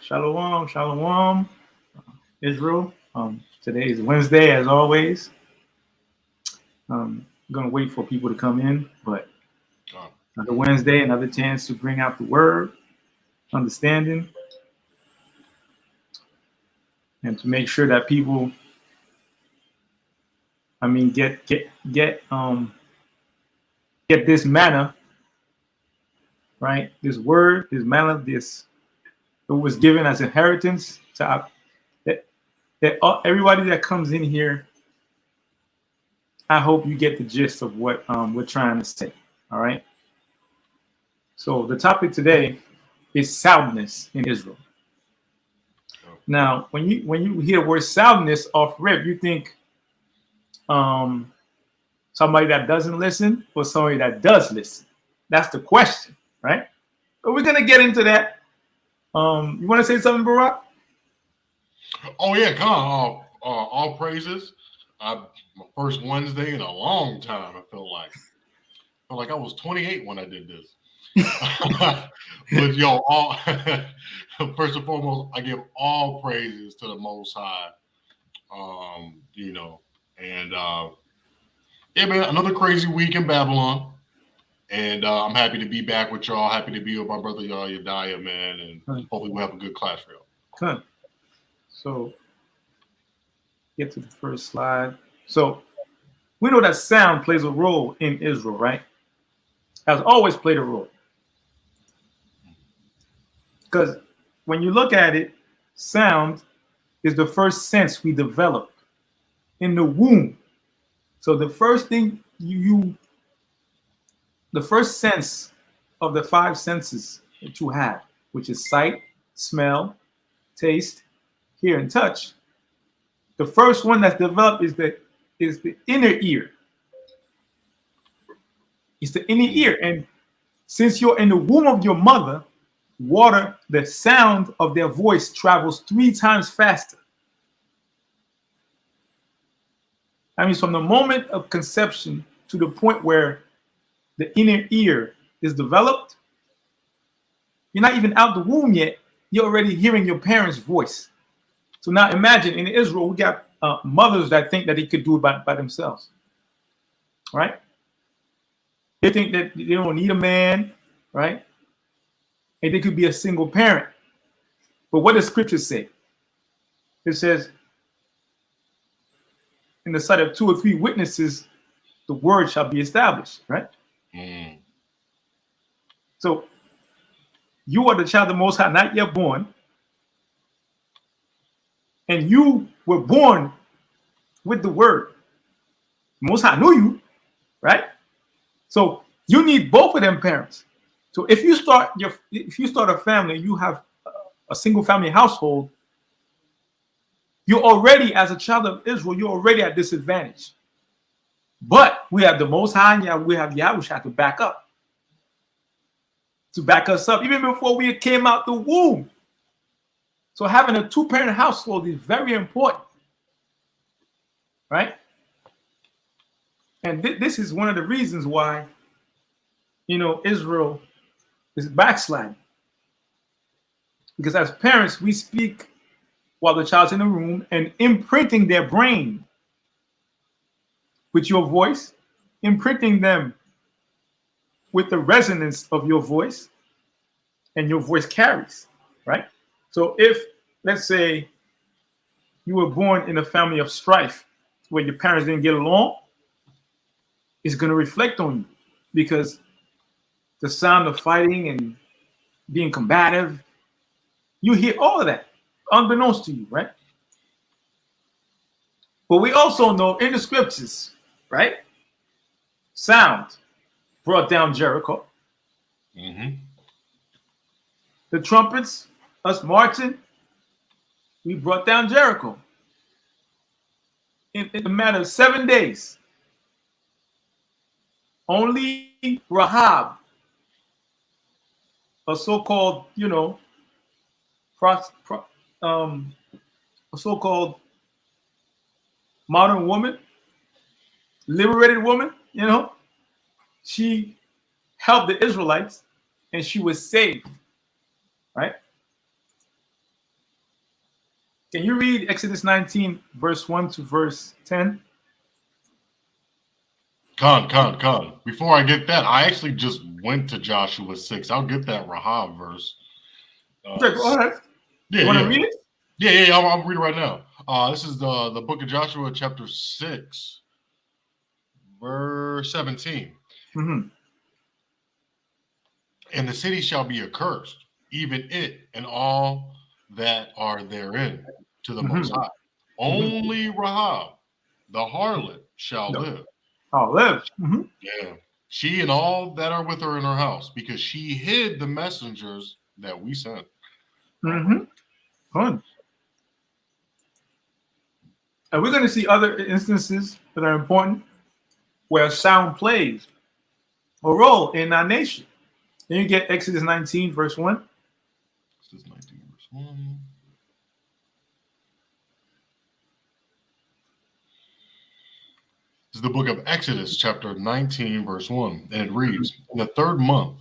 Shalawam, Shalawam, Israel. Today is Wednesday, as always. I'm gonna wait for people to come in, but another Wednesday, another chance to bring out the word, understanding, and to make sure that people, get this manna, right? This word, this manna, this it was given as inheritance to everybody that comes in here. I hope you get the gist of what we're trying to say. All right. So the topic today is soundness in Israel. Now, when you hear the word soundness off rip, you think somebody that doesn't listen or somebody that does listen. That's the question, right? But we're gonna get into that. You want to say something, Barack? Oh yeah, come on. All praises. My first Wednesday in a long time. I felt like I was 28 when I did this. But first and foremost, I give all praises to the Most High. And yeah, man, another crazy week in Babylon. And I'm happy to be back with y'all. Happy to be with my brother, y'all, Yadiah, man. And hopefully we'll have a good class for y'all. Good. So, get to the first slide. So, we know that sound plays a role in Israel, right? Has always played a role. Because when you look at it, sound is the first sense we develop in the womb. So the first thing the first sense of the five senses that you have, which is sight, smell, taste, hear, and touch, the first one that's developed is the inner ear. It's the inner ear. And since you're in the womb of your mother, the sound of their voice travels 3 times faster. That means from the moment of conception to the point where the inner ear is developed, you're not even out the womb yet, you're already hearing your parents' voice. So now imagine in Israel, we got mothers that think that they could do it by themselves, right? They think that they don't need a man, right? And they could be a single parent. But what does scripture say? It says, in the sight of 2 or 3 witnesses, the word shall be established, right? Mm. So you are the child of the Most High, not yet born. And you were born with the word. The Most High knew you, right? So you need both of them parents. So if you start a family, you have a single family household, you're already, as a child of Israel, you're already at disadvantage. But we have the Most High, and we have Yahushua to back us up, even before we came out the womb. So having a 2-parent household is very important, right? And this is one of the reasons why, Israel is backsliding. Because as parents, we speak while the child's in the room and imprinting their brain with your voice, imprinting them with the resonance of your voice, and your voice carries, right? So if, let's say, you were born in a family of strife where your parents didn't get along, it's going to reflect on you because the sound of fighting and being combative, you hear all of that unbeknownst to you, right? But we also know in the scriptures, right? Sound brought down Jericho. Mm-hmm. The trumpets, us marching, we brought down Jericho. In a matter of 7 days. Only Rahab, a so-called, a so-called modern woman, liberated woman, she helped the Israelites and she was saved, right? Can you read Exodus 19, verse 1 to verse 10? Con. Before I get that, I actually just went to Joshua 6. I'll get that Rahab verse. Okay, go ahead. Yeah, you want to read it? Yeah. I'll read it right now. This is the book of Joshua, chapter 6, verse 17. Mm-hmm. And the city shall be accursed, even it and all that are therein, to the Most High. Only Rahab, the harlot, shall live. I'll live. Yeah. She and all that are with her in her house, because she hid the messengers that we sent. Fun. And we're going to see other instances that are important where sound plays a role in our nation. Then you get Exodus 19, verse 1. Exodus 19, verse 1. This is the book of Exodus, chapter 19, verse 1. And it reads, in the 3rd month,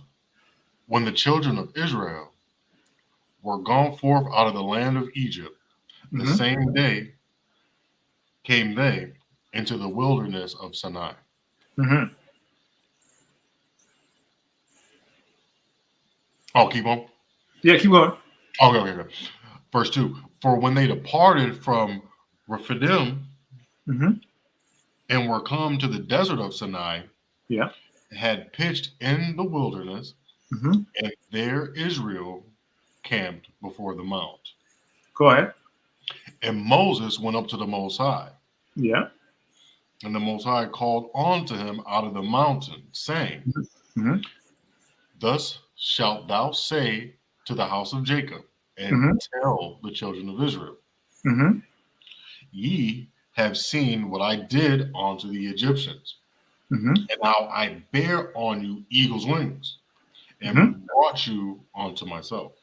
when the children of Israel were gone forth out of the land of Egypt, the same day came they into the wilderness of Sinai. Oh, keep on? Yeah, keep going. Okay. Verse 2. For when they departed from Rephidim and were come to the desert of Sinai, had pitched in the wilderness, and there Israel camped before the mount. Go ahead. And Moses went up to the Most High. Yeah. And the Most High called unto him out of the mountain, saying, Thus shalt thou say to the house of Jacob, and tell the children of Israel, Ye have seen what I did unto the Egyptians, and now I bear on you eagle's wings, and brought you unto myself.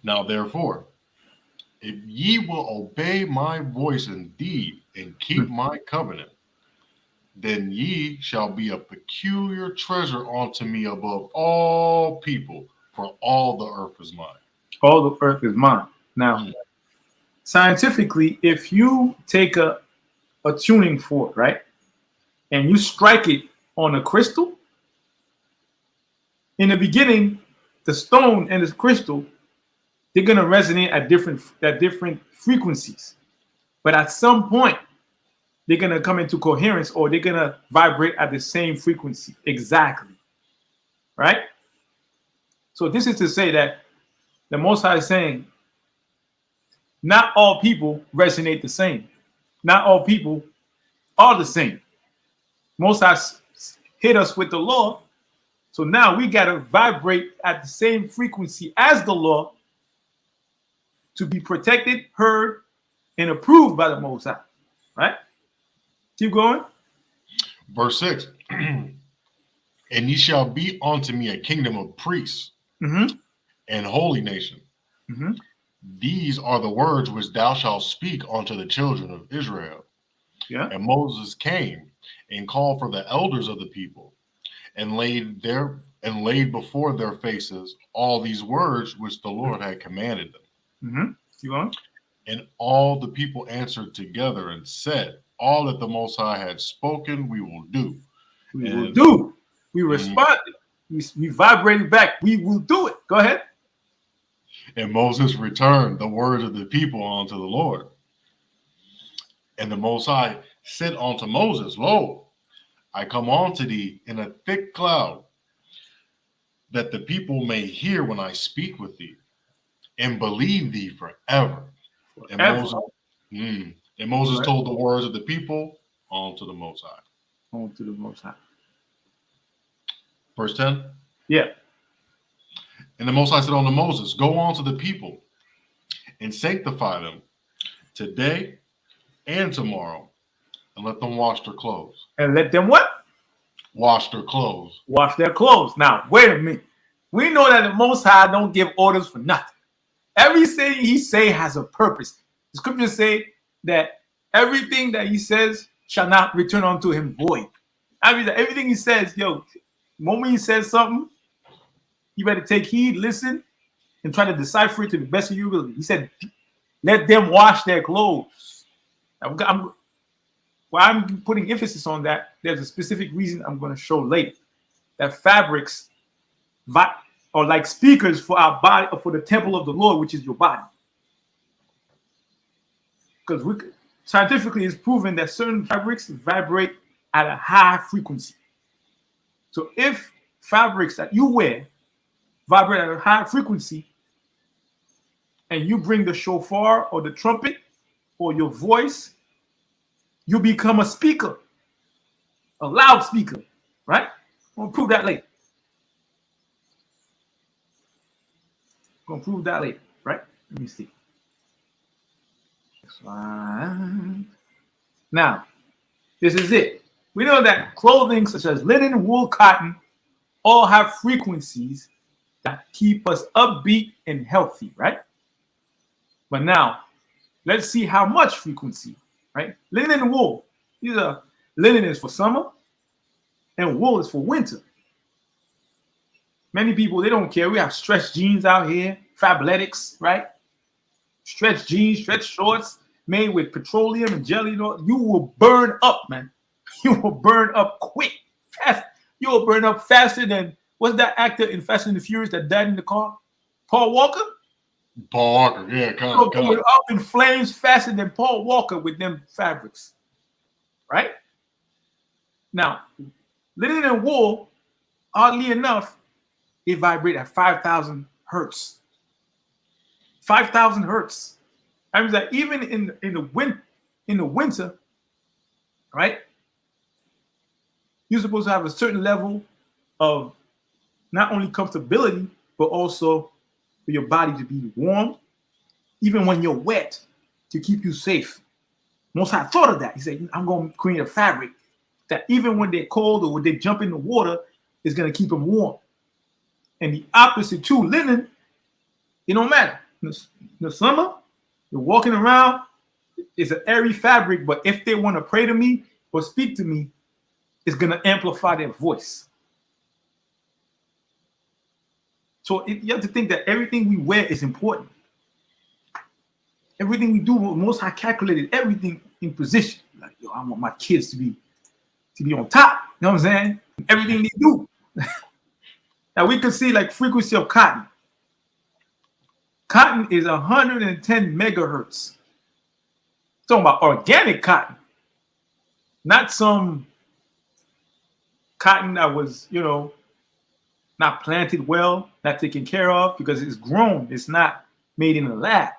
Now therefore, if ye will obey my voice indeed, and keep my covenant, then ye shall be a peculiar treasure unto me above all people, for all the earth is mine. All the earth is mine. Now, scientifically, if you take a tuning fork, right, and you strike it on a crystal, in the beginning, the stone and the crystal, they're going to resonate at different frequencies. But at some point, they're going to come into coherence, or they're going to vibrate at the same frequency. Exactly. Right? So this is to say that the Most High is saying, not all people resonate the same. Not all people are the same. Most High hit us with the law. So now we got to vibrate at the same frequency as the law to be protected, heard, and approved by the Most High. Right? Keep going. Verse 6. And ye shall be unto me a kingdom of priests and holy nation. These are the words which thou shalt speak unto the children of Israel. Yeah. And Moses came and called for the elders of the people, and laid before their faces all these words which the Lord had commanded them. Keep going. And all the people answered together and said, all that the Most High had spoken, we will do. We responded. We vibrated back. We will do it. Go ahead. And Moses returned the words of the people unto the Lord. And the Most High said unto Moses, Lo, I come unto thee in a thick cloud, that the people may hear when I speak with thee, and believe thee forever. And Moses told the words of the people unto the Most High. Unto the Most High. Verse 10? Yeah. And the Most High said unto Moses, Go on to the people, and sanctify them today and tomorrow, and let them wash their clothes. And let them what? Wash their clothes. Wash their clothes. Now, wait a minute. We know that the Most High don't give orders for nothing. Everything he say has a purpose. The scriptures say that everything that he says shall not return unto him void. I mean, everything he says, the moment he says something, you better take heed, listen, and try to decipher it to the best of your ability. He said, let them wash their clothes. Why I'm putting emphasis on that, there's a specific reason I'm going to show later. That fabrics are like speakers for our body, or for the temple of the Lord, which is your body. Because scientifically it's proven that certain fabrics vibrate at a high frequency. So if fabrics that you wear vibrate at a high frequency, and you bring the shofar or the trumpet or your voice, you become a speaker, a loudspeaker, right? I'm gonna prove that later. Right? Let me see. Now, this is it. We know that clothing such as linen, wool, cotton, all have frequencies that keep us upbeat and healthy, right? But now, let's see how much frequency, right? Linen and wool. Linen is for summer, and wool is for winter. Many people, they don't care. We have stretch jeans out here, fabletics, right? Stretch jeans, stretch shorts made with petroleum and jelly. You will burn up, man. You will burn up quick, fast. You will burn up faster than, what's that actor in Fast and the Furious that died in the car? Paul Walker? Paul Walker, yeah, come on. Up in flames faster than Paul Walker with them fabrics, right? Now, linen and wool, oddly enough, they vibrate at 5,000 hertz. 5,000 hertz. That means that even in the winter, right? You're supposed to have a certain level of not only comfortability, but also for your body to be warm, even when you're wet, to keep you safe. Most High thought of that. He said, I'm going to create a fabric that even when they're cold or when they jump in the water, is going to keep them warm. And the opposite too, linen, it don't matter. In the summer, you're walking around, it's an airy fabric, but if they want to pray to me or speak to me, it's going to amplify their voice. So you have to think that everything we wear is important. Everything we do, Most High calculated everything in position. Like, I want my kids to be on top. You know what I'm saying? Everything they do. Now we can see like frequency of cotton. Cotton is 110 megahertz. Talking about organic cotton, not some cotton that was, not planted well, not taken care of, because it's grown. It's not made in a lab.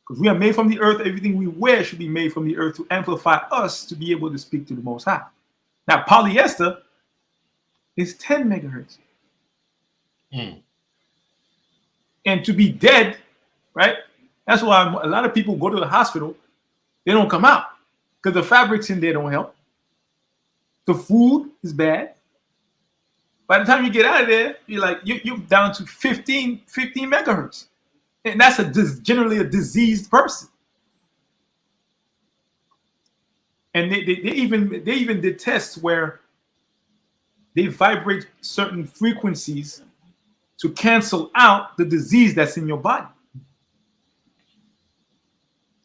Because we are made from the earth, everything we wear should be made from the earth to amplify us to be able to speak to the Most High. Now, polyester is 10 megahertz. And to be dead, right? That's why a lot of people go to the hospital, they don't come out because the fabrics in there don't help. The food is bad. By the time you get out of there, you're down to 15 megahertz. And that's generally a diseased person. And they even did tests where they vibrate certain frequencies to cancel out the disease that's in your body.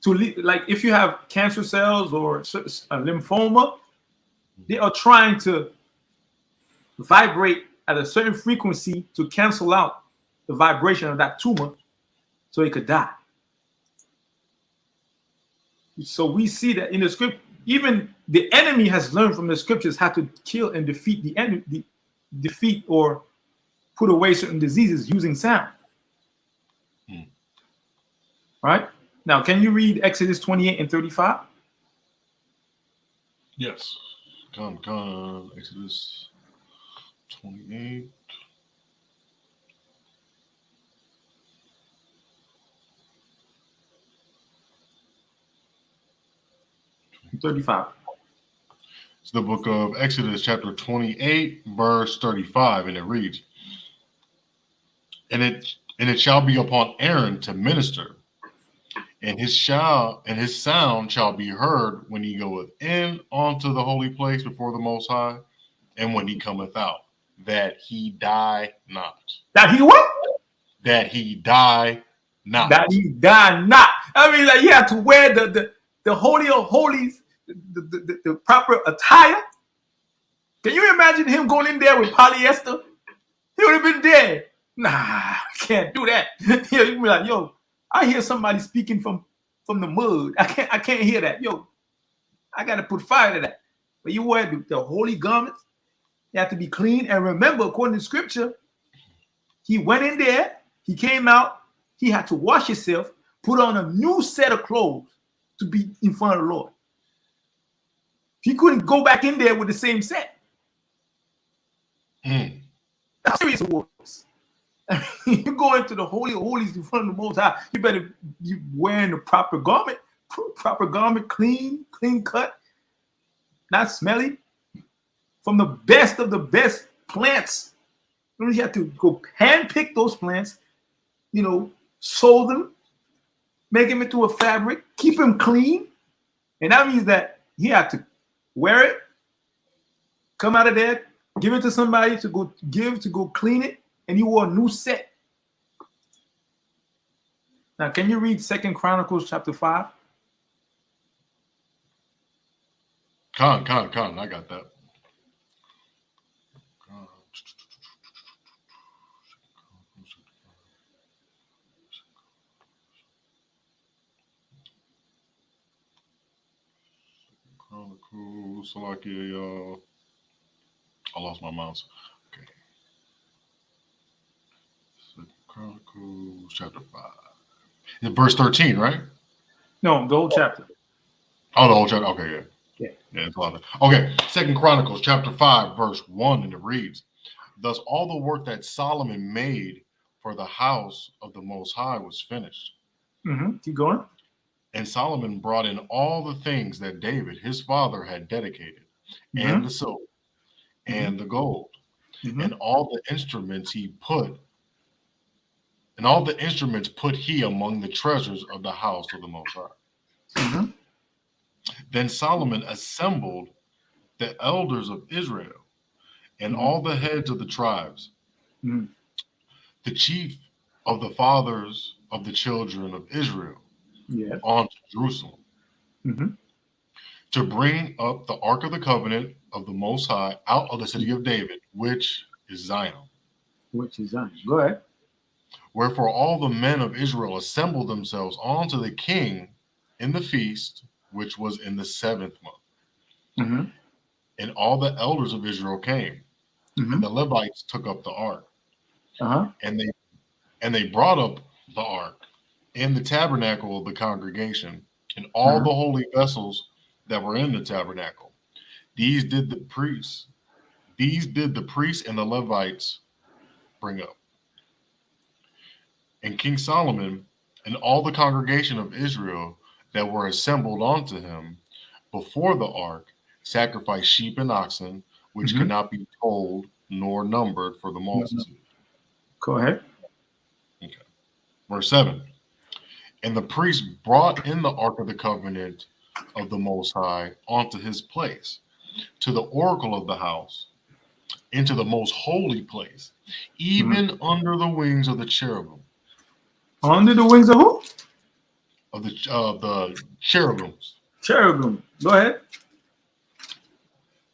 Like if you have cancer cells or a lymphoma, they are trying to vibrate at a certain frequency to cancel out the vibration of that tumor so it could die. So we see that in the script, even the enemy has learned from the scriptures how to kill and defeat the enemy, defeat or put away certain diseases using sound. Right? Now, can you read Exodus 28 and 35? Yes. Come. Exodus 28. It's the book of Exodus, chapter 28, verse 35, and it reads, And it shall be upon Aaron to minister, and his sound shall be heard when he goeth in onto the holy place before the Most High, and when he cometh out. that he die not. That he what? That he die not. That he die not. I mean, like, you have to wear the holy of holies, the proper attire. Can you imagine him going in there with polyester? He would have been dead. Nah, can't do that. He'd be like, yo, I hear somebody speaking from the mud. I can't hear that. Yo, I gotta put fire to that. But you wear the holy garments. You have to be clean. And remember, according to scripture, he went in there, he came out, he had to wash himself, put on a new set of clothes to be in front of the Lord. He couldn't go back in there with the same set. How serious it was. You go into the Holy of Holies in front of the Most High, you better be wearing the proper garment, clean cut, not smelly, from the best of the best plants. You have to go handpick those plants, sew them, make them into a fabric, keep them clean. And that means that he had to wear it, come out of there, give it to somebody to go clean it, and he wore a new set. Now, can you read 2 Chronicles chapter 5? Con, I got that. Chronicles, Salakia, y'all. I lost my mouse. Okay. Chronicles chapter 5. It's verse 13, right? No, the whole chapter. Oh, the whole chapter. Okay, yeah. Yeah, it's a lot of. Okay, 2 Chronicles chapter 5, verse 1, and it reads, "Thus all the work that Solomon made for the house of the Most High was finished." Keep going. "And Solomon brought in all the things that David, his father, had dedicated, and the silver, and the gold, and all the instruments put he among the treasures of the house of the Most High. Then Solomon assembled the elders of Israel and all the heads of the tribes, the chief of the fathers of the children of Israel, on to Jerusalem, to bring up the ark of the covenant of the Most High out of the city of David, which is Zion." Go ahead. "Wherefore all the men of Israel assembled themselves unto the king in the feast, which was in the 7th month. And all the elders of Israel came, and the Levites took up the ark. And they brought up the ark in the tabernacle of the congregation, and all the holy vessels that were in the tabernacle. These did the priests and the Levites bring up. And King Solomon and all the congregation of Israel that were assembled unto him before the ark sacrificed sheep and oxen, which could not be told nor numbered for the multitude." Go ahead. Okay. Verse 7. "And the priest brought in the ark of the covenant of the Most High onto his place, to the oracle of the house, into the most holy place, even under the wings of the cherubim." Under the wings of who? Of the cherubims. Cherubim. Go ahead.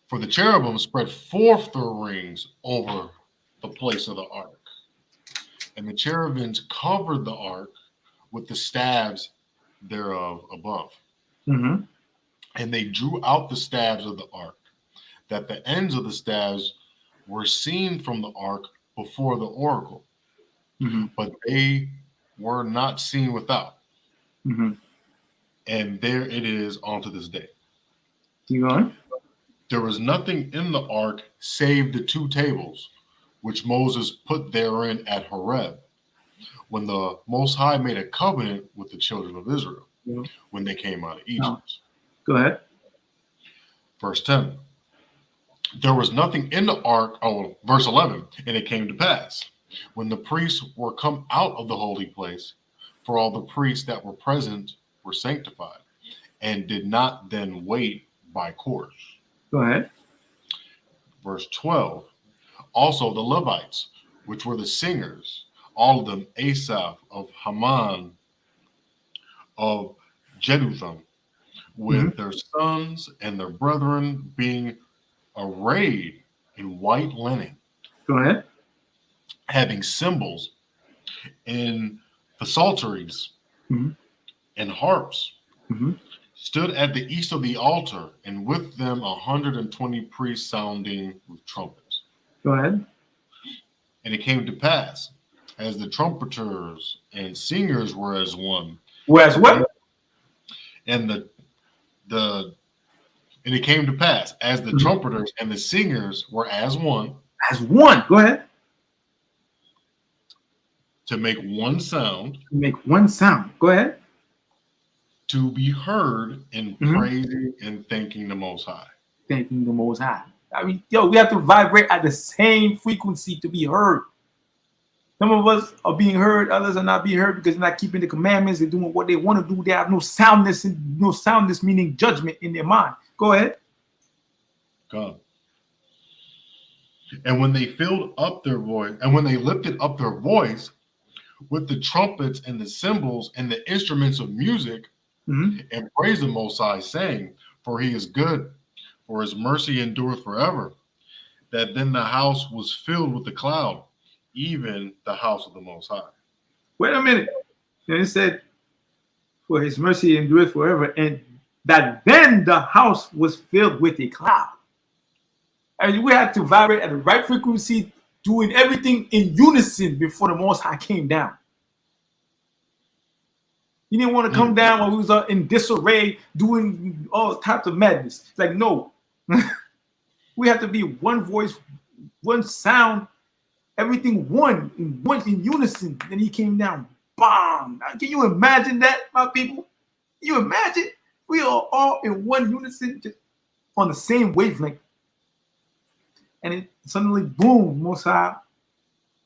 "For the cherubim spread forth their rings over the place of the ark, and the cherubims covered the ark with the staves thereof above. And they drew out the staves of the ark, that the ends of the staves were seen from the ark before the oracle, but they were not seen without. And there it is unto this day. Keep going. There was nothing in the ark save the 2 tables, which Moses put therein at Horeb, when the Most High made a covenant with the children of Israel, when they came out of Egypt." Go ahead. Verse 10. "There was nothing in the ark," verse 11, "and it came to pass, when the priests were come out of the holy place, for all the priests that were present were sanctified, and did not then wait by course." Go ahead. Verse 12. Also the Levites, which were the singers, all of them, Asaph of Haman, of Jeduthun, with their sons and their brethren being arrayed in white linen, Go ahead. having cymbals and the psalteries Mhm. and harps, Mhm. stood at the east of the altar, and with them 120 priests sounding with trumpets. Go ahead. And it came to pass, as the trumpeters and singers were as one, Whereas what? and and it came to pass, as the trumpeters and the singers were as one, As one. Go ahead. to make one sound, Make one sound. Go ahead. to be heard in praising and thanking the Most High. Thanking the Most High. I mean, yo, we have to vibrate at the same frequency to be heard. Some of us are being heard, others are not being heard because they're not keeping the commandments. They're doing what they want to do. They have no soundness, meaning judgment in their mind. Go ahead. God. And when they filled up their voice, and when they lifted up their voice with the trumpets and the cymbals and the instruments of music, and praised the Most High, saying, for he is good, for his mercy endureth forever, that then the house was filled with the cloud, even the house of the Most High. Wait a minute. And it said, for his mercy endureth forever, and that then the house was filled with a cloud. And we had to vibrate at the right frequency, doing everything in unison before the Most High came down. He didn't want to come down when we was in disarray, doing all types of madness. It's like, no. We have to be one voice, one sound, everything one in unison. Then he came down. Bam! Can you imagine that, my people? Can you imagine? We are all in one unison, just on the same wavelength. And it suddenly, boom, Most High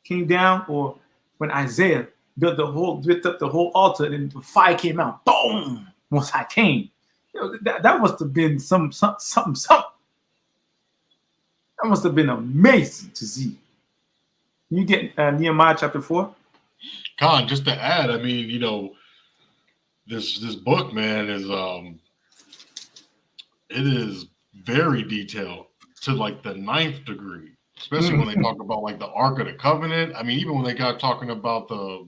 came down, or when Isaiah built up the whole altar, and the fire came out. Boom! Most High came. You know, that must have been something. That must have been amazing to see. You get Nehemiah chapter 4. Khan, just to add, I mean, you know, this book, man, is it is very detailed to like the 9th degree, especially when they talk about like the Ark of the Covenant. I mean, even when they got talking about the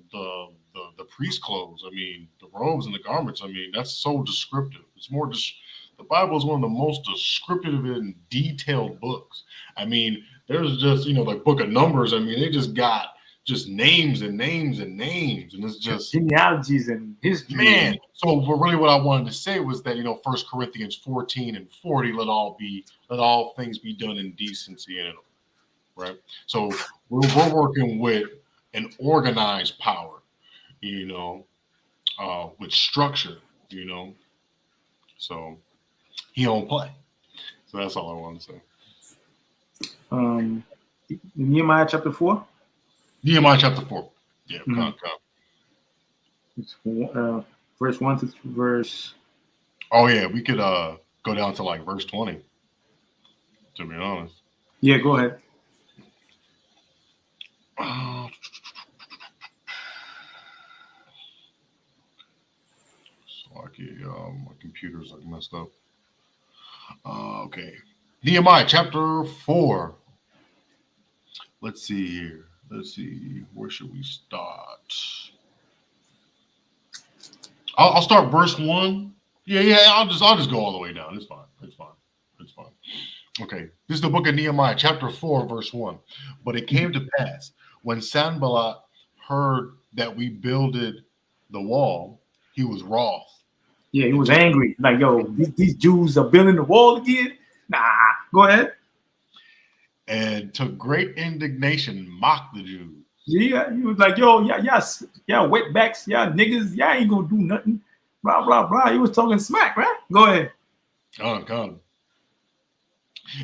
priest clothes, I mean, the robes and the garments, I mean, that's so descriptive. It's more just the Bible is one of the most descriptive and detailed books. I mean, there's just, you know, like Book of Numbers. I mean, they just got just names and names and names, and it's just genealogies and history. Man, so but really what I wanted to say was that, you know, 1 Corinthians 14 and 40, let all things be done in decency and right. So we're working with an organized power, you know, with structure, you know. So he don't play. So that's all I wanted to say. Nehemiah chapter 4. Nehemiah chapter 4. Yeah, It's, verse 1 to verse. Oh yeah, we could go down to like verse 20. To be honest. Yeah, go ahead. My computer's like messed up. Okay. Nehemiah chapter 4. Let's see here. Let's see. Where should we start? I'll start verse 1. Yeah. I'll just go all the way down. It's fine. Okay. This is the book of Nehemiah, chapter 4, verse 1. But it came to pass when Sanballat heard that we builded the wall, he was wroth. Yeah, he was angry. Like, yo, these Jews are building the wall again? Nah, go ahead. And took great indignation, mocked the Jews. Yeah, he was like, yo, yeah, wetbacks, yeah, niggas, yeah, ain't gonna do nothing. Blah, blah, blah. He was talking smack, right? Go ahead. Come.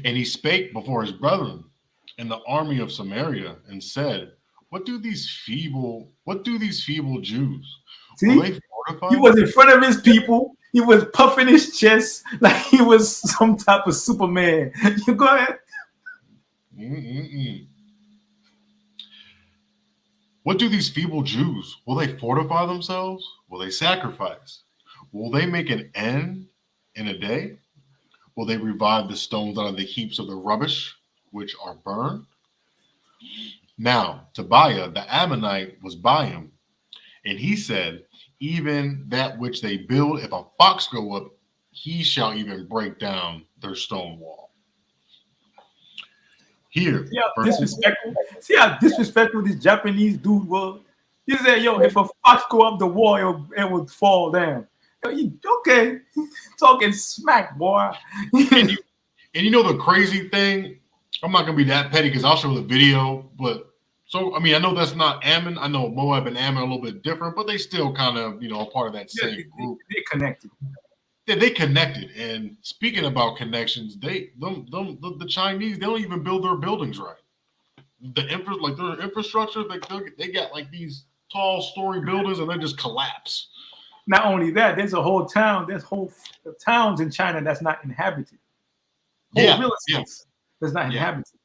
And he spake before his brethren in the army of Samaria and said, What do these feeble Jews? See, he was in front of his people. He was puffing his chest like he was some type of Superman. You go ahead. What do these feeble Jews? Will they fortify themselves? Will they sacrifice? Will they make an end in a day? Will they revive the stones out of the heaps of the rubbish which are burned? Now, Tobiah the Ammonite was by him, and he said, even that which they build, if a fox go up, he shall even break down their stone wall. Here, See how disrespectful this Japanese dude was. He said, "Yo, if a fox go up the wall, it would fall down." Yo, okay, talking smack, boy. and you know the crazy thing, I'm not gonna be that petty because I'll show the video, but so I mean I know that's not Ammon. I know Moab and Ammon are a little bit different, but they still kind of a part of that same group. They're connected. Yeah, they connected. And speaking about connections, the Chinese, they don't even build their buildings right. Their infrastructure, they got like these tall story buildings and they just collapse. Not only that, there's a whole town. There's whole towns in China that's not inhabited. Real estates that's not inhabited.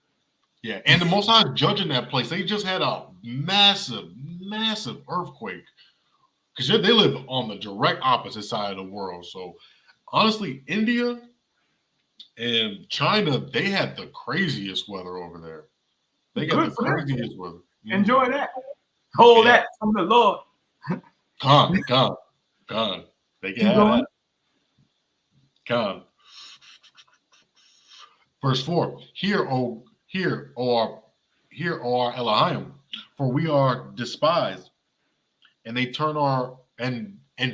Yeah, and the Most High judging that place. They just had a massive earthquake because they live on the direct opposite side of the world. So honestly, India and China, they had the craziest weather over there. They got the craziest weather. Enjoy that. Hold that from the Lord. Come. They can have that. Come. Verse 4. Hear, O our Elohim, for we are despised, and they turn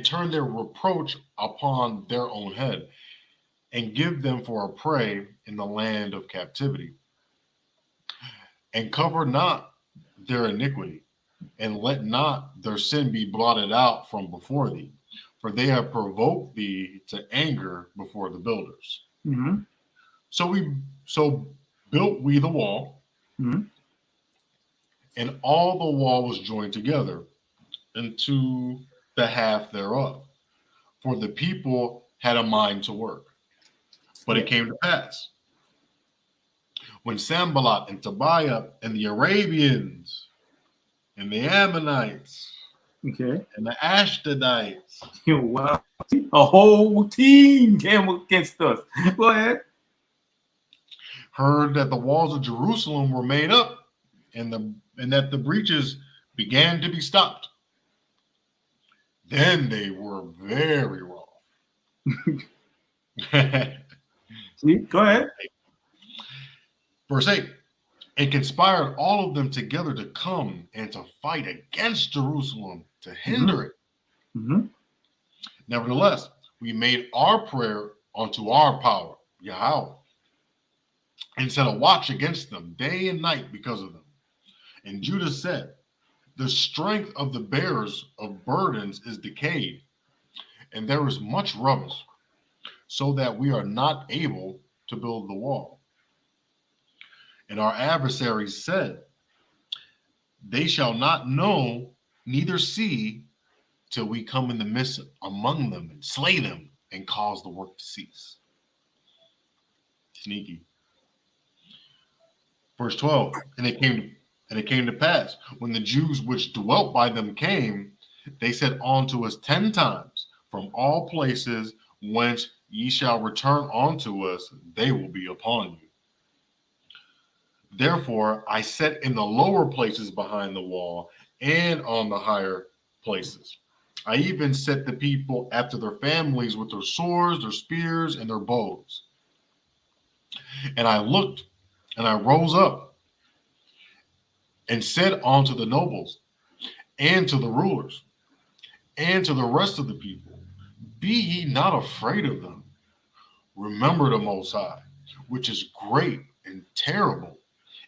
turn their reproach upon their own head, and give them for a prey in the land of captivity. And cover not their iniquity, and let not their sin be blotted out from before thee, for they have provoked thee to anger before the builders. Mm-hmm. So built we the wall, and all the wall was joined together into the half thereof, for the people had a mind to work. But it came to pass, when Sanballat and Tobiah and the Arabians and the Ammonites and the Ashdodites, Wow. A whole team came against us. Go ahead. heard that the walls of Jerusalem were made up and that the breaches began to be stopped, then they were very wrong. See, go ahead. Verse 8, and conspired all of them together to come and to fight against Jerusalem, to hinder it. Nevertheless, we made our prayer unto our power, Yahweh, and set a watch against them day and night because of them. And Judah said, the strength of the bearers of burdens is decayed, and there is much rubbish, so that we are not able to build the wall. And our adversaries said, they shall not know, neither see, till we come in the midst among them and slay them and cause the work to cease. Sneaky. Verse 12, and it came to pass, when the Jews which dwelt by them came, they said unto us 10 times, from all places whence ye shall return unto us, they will be upon you. Therefore I set in the lower places behind the wall and on the higher places. I even set the people after their families with their swords, their spears, and their bows. And I looked, and I rose up, and said unto the nobles, and to the rulers, and to the rest of the people, be ye not afraid of them. Remember the Most High, which is great and terrible,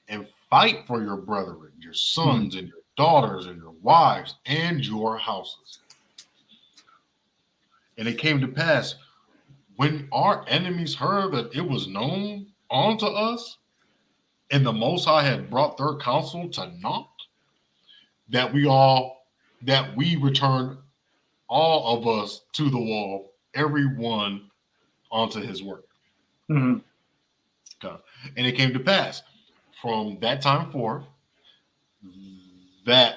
and fight for your brethren, your sons and your daughters and your wives and your houses. And it came to pass, when our enemies heard that it was known unto us, and the Most High had brought their counsel to naught, that we returned all of us to the wall, every one onto his work. Okay. And it came to pass from that time forth that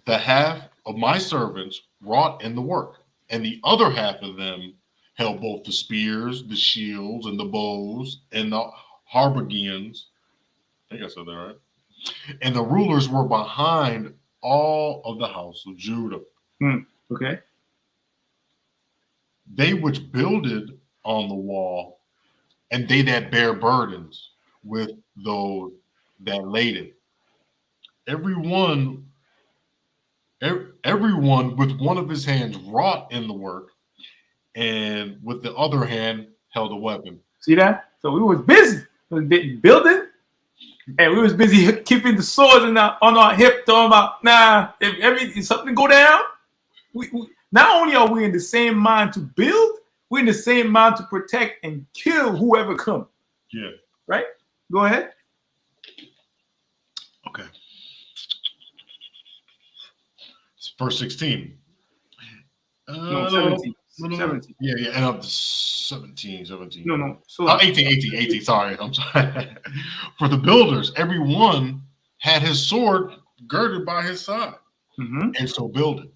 The half of my servants wrought in the work, and the other half of them held both the spears, the shields, and the bows, and the harbergians. I think I said that right. And the rulers were behind all of the house of Judah. Okay. They which builded on the wall, and they that bear burdens with those that laid it. Everyone with one of his hands wrought in the work, and with the other hand held a weapon. See that? So we was busy. We was building, and we was busy keeping the swords on our hip, talking about, if something go down, we not only are we in the same mind to build, we're in the same mind to protect and kill whoever comes. Yeah. Right? Go ahead. Okay. Verse 16. No, 17. 17. Yeah, and up to 17. No. So 18. Sorry, I'm sorry. For the builders, every one had his sword girded by his side, and so builded.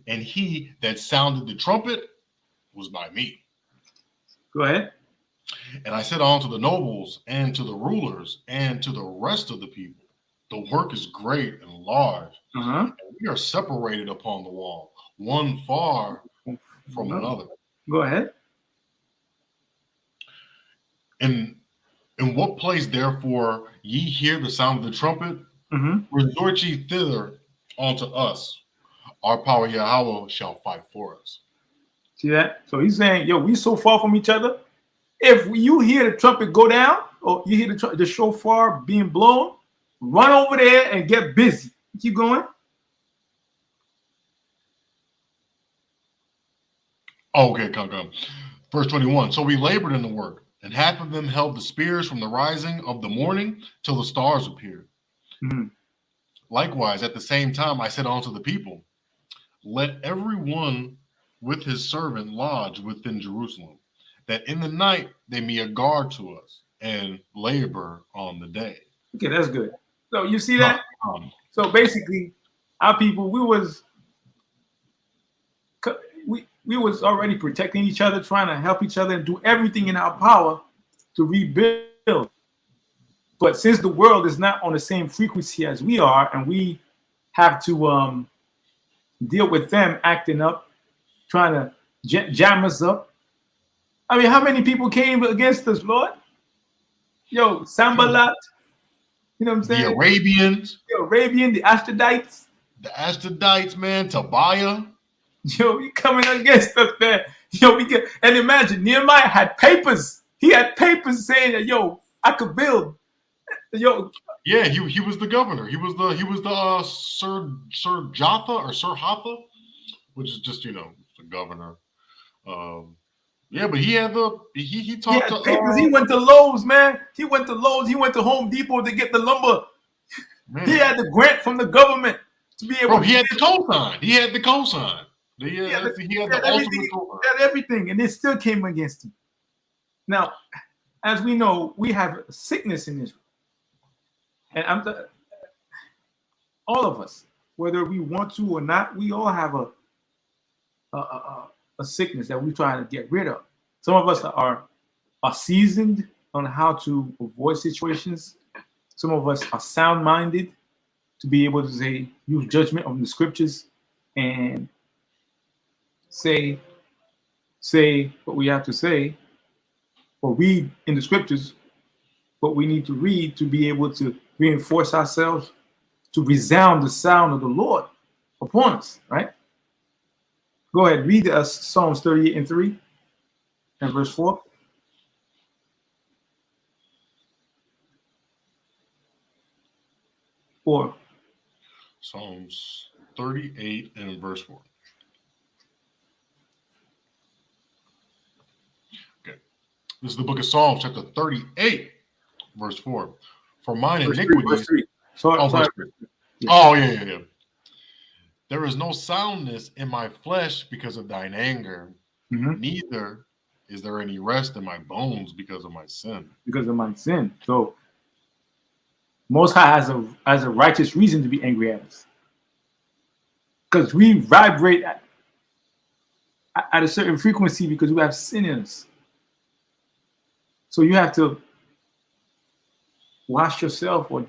And he that sounded the trumpet was by me. Go ahead. And I said unto the nobles and to the rulers and to the rest of the people, the work is great and large. And we are separated upon the wall, one far from another. Go ahead. In what place, therefore, ye hear the sound of the trumpet, resort ye thither unto us. Our power Yahweh shall fight for us. See that? So he's saying, we so far from each other. If you hear the trumpet go down, or you hear the shofar being blown, run over there and get busy. Keep going. Okay, come. Verse 21. So we labored in the work, and half of them held the spears from the rising of the morning till the stars appeared. Likewise, at the same time, I said unto the people, let every one with his servant lodge within Jerusalem, that in the night they may a guard to us and labor on the day. Okay, that's good. So you see that? So basically, our people, we was already protecting each other, trying to help each other and do everything in our power to rebuild. But since the world is not on the same frequency as we are, and we have to deal with them acting up, trying to jam us up. I mean, how many people came against us, Lord? Sambalat, you know what I'm saying? The Arabians. The Arabian, the Ashdodites. The Ashdodites, man, Tobiah. He coming against us, man. And imagine, Nehemiah had papers. He had papers saying that, I could build. Yeah, he was the governor. He was the Sir Jatha or Sir Hatha, which is just the governor. Yeah, but he had he talked to papers. He went to Lowe's, man. He went to Lowe's. He went to Home Depot to get the lumber. Man. He had the grant from the government to be able. He had the cosign. He had the cosign. He had everything, and it still came against him. Now, as we know, we have sickness in Israel. And all of us, whether we want to or not, we all have a sickness that we try to get rid of. Some of us are seasoned on how to avoid situations. Some of us are sound-minded to be able to use judgment on the scriptures and say what we have to say, or read in the scriptures what we need to read to be able to reinforce ourselves, to resound the sound of the Lord upon us, right? Go ahead, read us Psalms 38:3 and verse 4. Psalms 38 and verse 4. Okay. This is the book of Psalms, chapter 38, verse 4. For mine iniquities. Sorry. Oh, yeah. There is no soundness in my flesh because of thine anger. Neither is there any rest in my bones because of my sin. So Most High has a righteous reason to be angry at us. because we vibrate at a certain frequency because we have sin in us. So you have to wash yourself or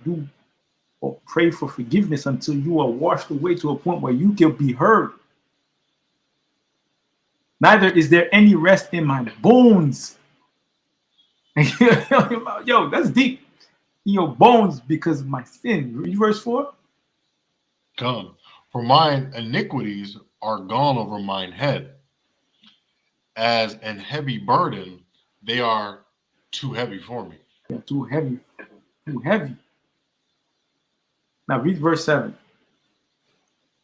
pray for forgiveness until you are washed away to a point where you can be heard. Neither is there any rest in my bones. Yo, that's deep. In your bones because of my sin. Read verse 4. Come, for mine iniquities are gone over mine head. As an heavy burden, they are too heavy for me. They're too heavy. Too heavy. Now read verse 7.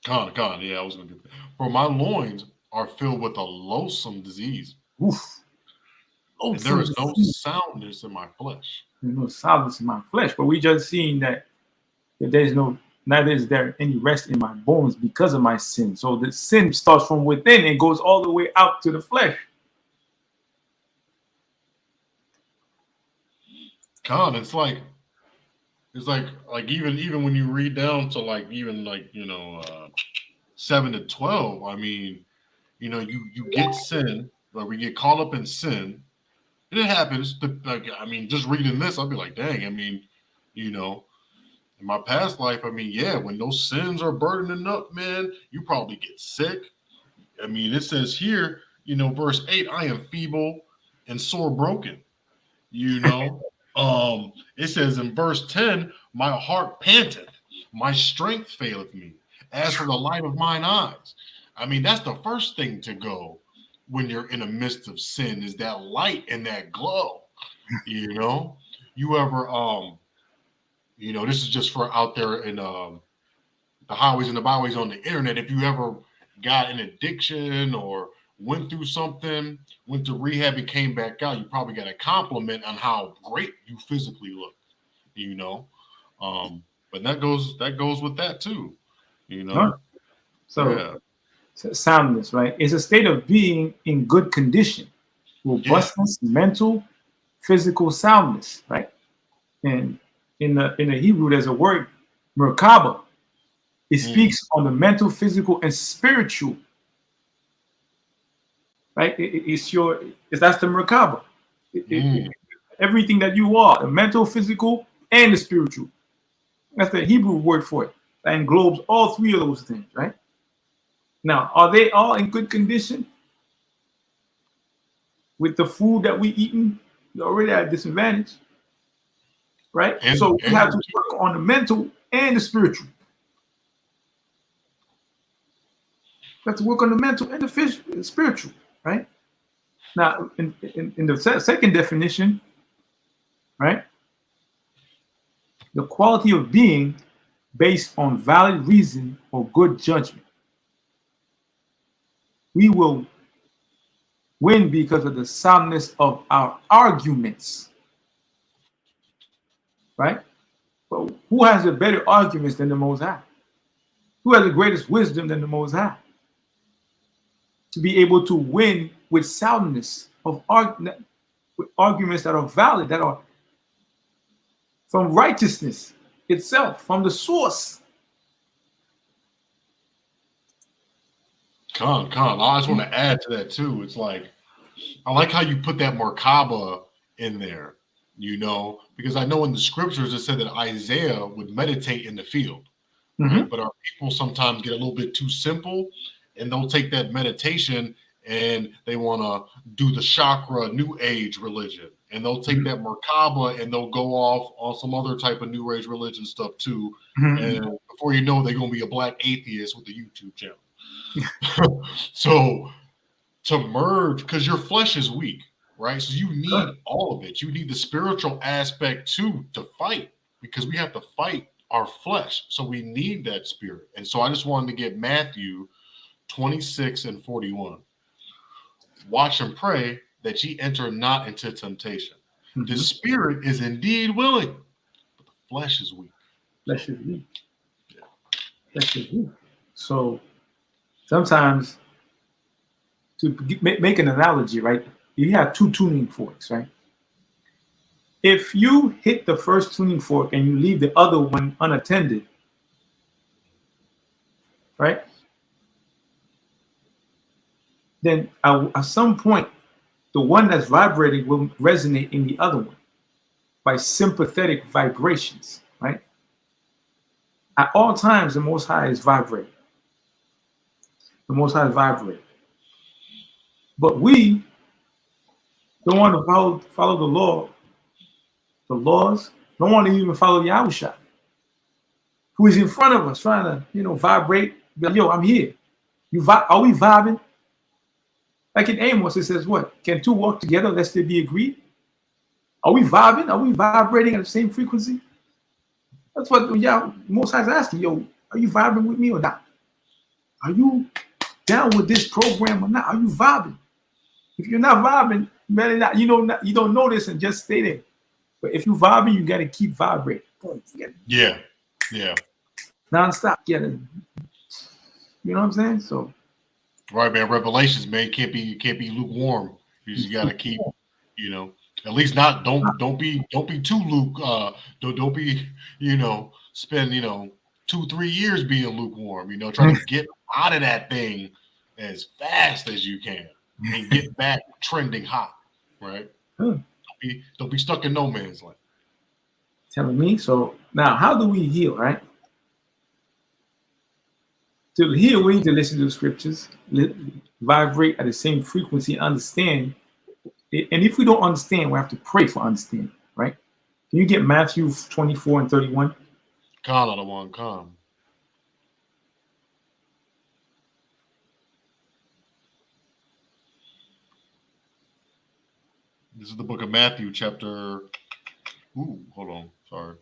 Con, yeah, I was going to get that. For my loins are filled with a loathsome disease. Oof. And there is no soundness in my flesh. There's no soundness in my flesh. But we just seen that neither is there any rest in my bones because of my sin. So the sin starts from within and goes all the way out to the flesh. Con, it's like even when you read down to like even like 7 to 12. I mean, you get sin, like we get caught up in sin, and it happens. Just reading this, I'll be like, dang. I mean, in my past life, I mean, yeah, when those sins are burdening up, man, you probably get sick. I mean, it says here, verse 8, I am feeble and sore broken. It says in verse 10, my heart panteth, my strength faileth me, as for the light of mine eyes. I mean, that's the first thing to go when you're in the midst of sin, is that light and that glow. You ever this is just for out there in the highways and the byways on the internet. If you ever got an addiction or went through something, went to rehab and came back out, you probably got a compliment on how great you physically look, but that goes with that too, So yeah. Soundness, right? It's a state of being in good condition, robustness, mental, physical soundness, right? And in the Hebrew, there's a word, merkaba. It speaks on the mental, physical, and spiritual. Right? That's the merkaba. Everything that you are, the mental, physical, and the spiritual. That's the Hebrew word for it. That englobes all three of those things, right? Now, are they all in good condition? With the food that we eating, you're already at a disadvantage, right? So we have to work on the mental and the spiritual. We have to work on the mental and the spiritual, right? Now, in the second definition, right? The quality of being based on valid reason or good judgment. We will win because of the soundness of our arguments, right? But who has a better arguments than the Most High? Who has the greatest wisdom than the Most High? To be able to win with soundness of arguments that are valid, that are from righteousness itself, from the source. I just want to add to that too. It's like, I like how you put that merkaba in there, because I know in the scriptures it said that Isaiah would meditate in the field, right? But our people sometimes get a little bit too simple, and they'll take that meditation and they want to do the chakra new age religion, and they'll take that merkaba and they'll go off on some other type of new age religion stuff too. And before you know, they're going to be a black atheist with a YouTube channel. So to merge, because your flesh is weak, right? So you need all of it. You need the spiritual aspect too to fight, because we have to fight our flesh. So we need that spirit. And so I just wanted to get Matthew 26 and 41. Watch and pray that ye enter not into temptation. The spirit is indeed willing, but the flesh is weak. Flesh is weak. Flesh is weak. So sometimes, to make an analogy, right? You have two tuning forks, right? If you hit the first tuning fork and you leave the other one unattended, right? then at some point, the one that's vibrating will resonate in the other one by sympathetic vibrations, right? At all times, the Most High is vibrating. The Most High is vibrating. But we don't want to follow the laws, don't want to even follow Yahusha, who is in front of us trying to, vibrate. Be like, yo, I'm here. Are we vibing? Like in Amos, it says what? Can two walk together lest they be agreed? Are we vibing? Are we vibrating at the same frequency? That's what Most High is asking. Yo, are you vibing with me or not? Are you down with this program or not? Are you vibing? If you're not vibing, better not. You don't know this and just stay there. But if you vibing, you gotta keep vibrating. Yeah. Non-stop. You know what I'm saying? So right, man. Revelations, man, can't be lukewarm. You just gotta keep, at least not don't be too don't be, spend 2-3 years being lukewarm. Try to get out of that thing as fast as you can and get back trending hot, right? Don't be stuck in no man's land. Telling me. So now, how do we heal, right? To heal, we need to listen to the scriptures, vibrate at the same frequency, understand. And if we don't understand, we have to pray for understanding, right? Can you get Matthew 24 and 31? Khan on the one, Khan. This is the book of Matthew, chapter. Hold on. Sorry.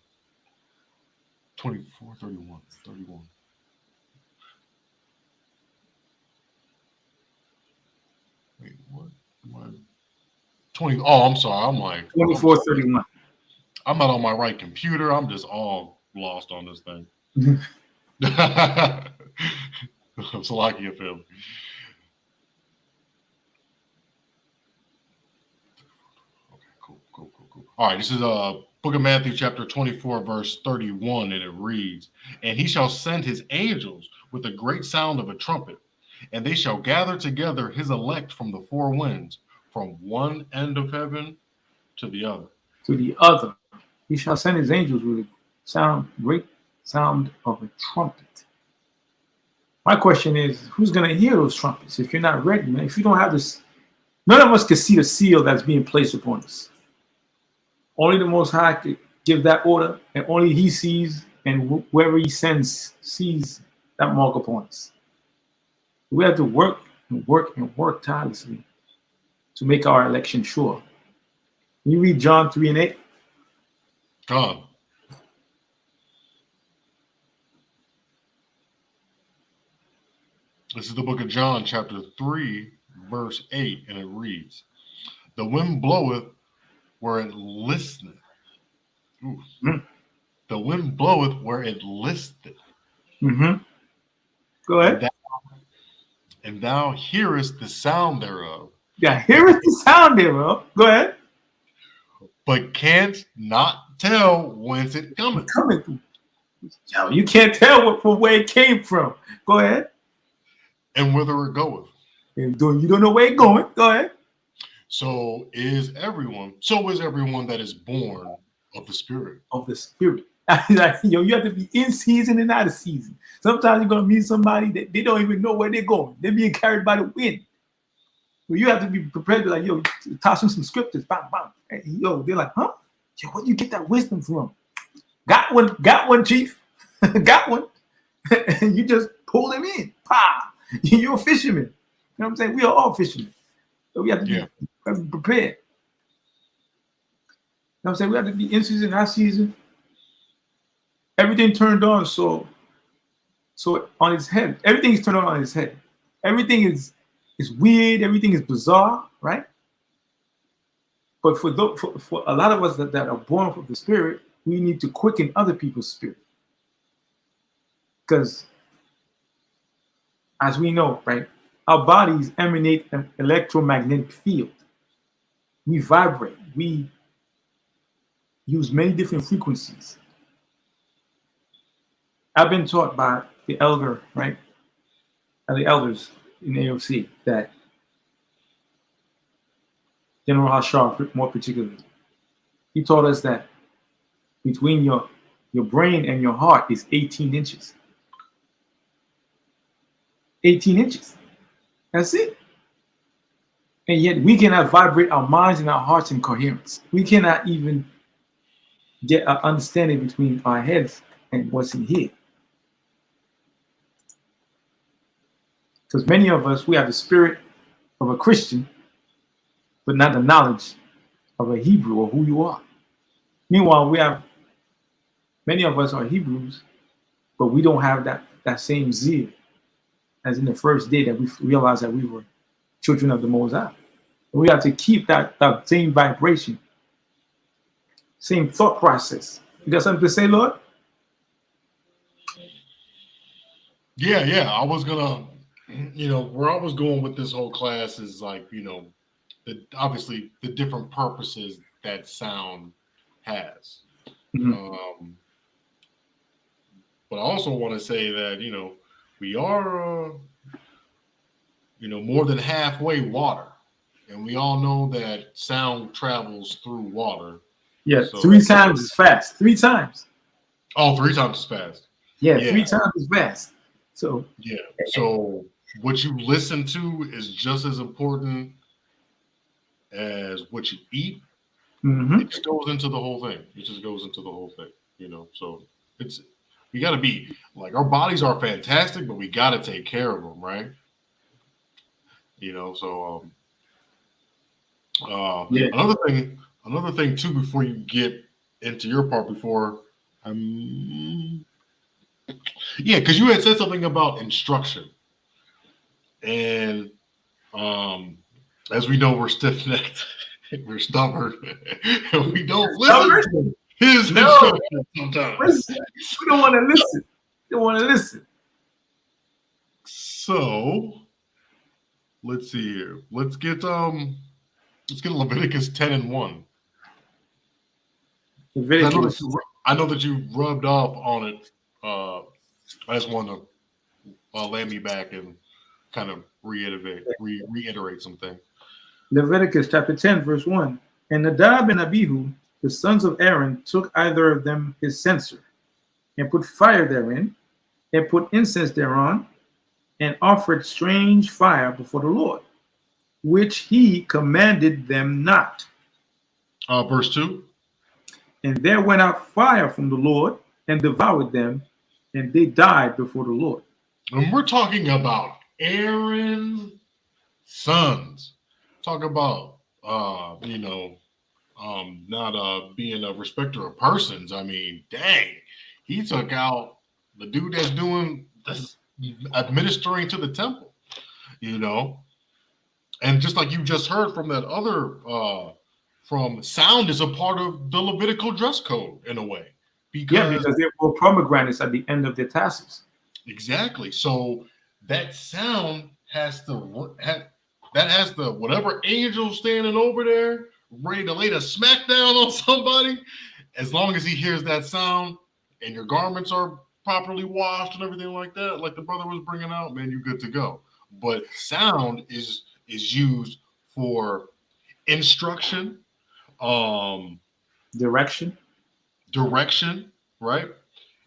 24, 31. Wait, what? 20. Oh, I'm sorry. I'm like 24, 31. I'm not on my right computer. I'm just all lost on this thing. Salakia family. Okay, cool. All right, this is book of Matthew, chapter 24, verse 31, and it reads, "And he shall send his angels with a great sound of a trumpet, and they shall gather together his elect from the four winds, from one end of heaven to the other." To the other. He shall send his angels with a great sound of a trumpet. My question is, who's going to hear those trumpets if you're not ready, man? If you don't have this, none of us can see the seal that's being placed upon us. Only the Most High could give that order, and only He sees, and whoever He sends sees that mark upon us. We have to work tirelessly to make our election sure. Can you read John 3 and 8? Come. This is the book of John, chapter 3, verse 8, and it reads, "The wind bloweth where it listeth." The wind bloweth where it listeth. Go ahead. And thou hearest the sound thereof. Yeah, hearest the sound thereof. Go ahead. But canst not tell whence it cometh. Coming through. Yo, you can't tell from where it came from. Go ahead. And whither it goeth. And you don't know where it's going. Go ahead. So is everyone that is born of the Spirit. Of the Spirit. You have to be in season and out of season. Sometimes you're going to meet somebody that they don't even know where they're going. They're being carried by the wind. So you have to be prepared to like, toss them some scriptures. Bam, bam. And, they're like, huh? Yo, where do you get that wisdom from? Got one, Chief. Got one. And you just pull them in. Pa! You're a fisherman. You know what I'm saying? We are all fishermen. So we have to be prepared. You know what I'm saying? We have to be in season, out season. Everything turned on, so on his head. Everything is turned on his head. Everything is weird. Everything is bizarre, right? But for a lot of us that are born from the Spirit, we need to quicken other people's spirit. Because, as we know, right, our bodies emanate an electromagnetic field. We vibrate. We use many different frequencies. I've been taught by the elder, right, and the elders in A.O.C. that General Hashar, more particularly. He taught us that between your brain and your heart is 18 inches. 18 inches. That's it. And yet we cannot vibrate our minds and our hearts in coherence. We cannot even get an understanding between our heads and what's in here. Because many of us, we have the spirit of a Christian, but not the knowledge of a Hebrew or who you are. Meanwhile, many of us are Hebrews, but we don't have that same zeal as in the first day that we realized that we were children of the Most High. We have to keep that same vibration, same thought process. You got something to say, Lord? Yeah. I was gonna, where I was going with this whole class is like, obviously the different purposes that sound has. Mm-hmm. But I also want to say that, we are, more than halfway water. And we all know that sound travels through water. Yeah, So, 3 times as fast. 3 times. Oh, 3 times as fast. Yeah, 3 times as fast. So yeah. So what you listen to is just as important as what you eat. mm-hmm. It just goes into the whole thing. So we got to be like, our bodies are fantastic, but we got to take care of them, right? So Yeah. another thing too, before you get into your part, because you had said something about instruction, and as we know, we're stiff-necked, we're stubborn, and we don't listen to his instructions sometimes. We don't want to listen. We don't want to listen. So let's see here. Let's get Leviticus 10:1. Leviticus. I know that you rubbed off on it. I just want to lay me back and kind of reiterate something. Leviticus chapter 10, verse 1. And Nadab and Abihu, the sons of Aaron, took either of them his censer, and put fire therein, and put incense thereon, and offered strange fire before the Lord, which he commanded them not. Verse 2. And there went out fire from the Lord, and devoured them, and they died before the Lord. And we're talking about Aaron's sons. Talk about not being a respecter of persons. I mean, dang, he took out the dude that's administering to the temple, and just like you just heard from that other from sound is a part of the Levitical dress code in a way, because they wore pomegranates at the end of their tassels. Exactly. So that sound has the whatever angel standing over there ready to lay the smackdown on somebody. As long as he hears that sound and your garments are properly washed and everything like that, like the brother was bringing out, man, you're good to go. But sound is used for instruction, direction, right?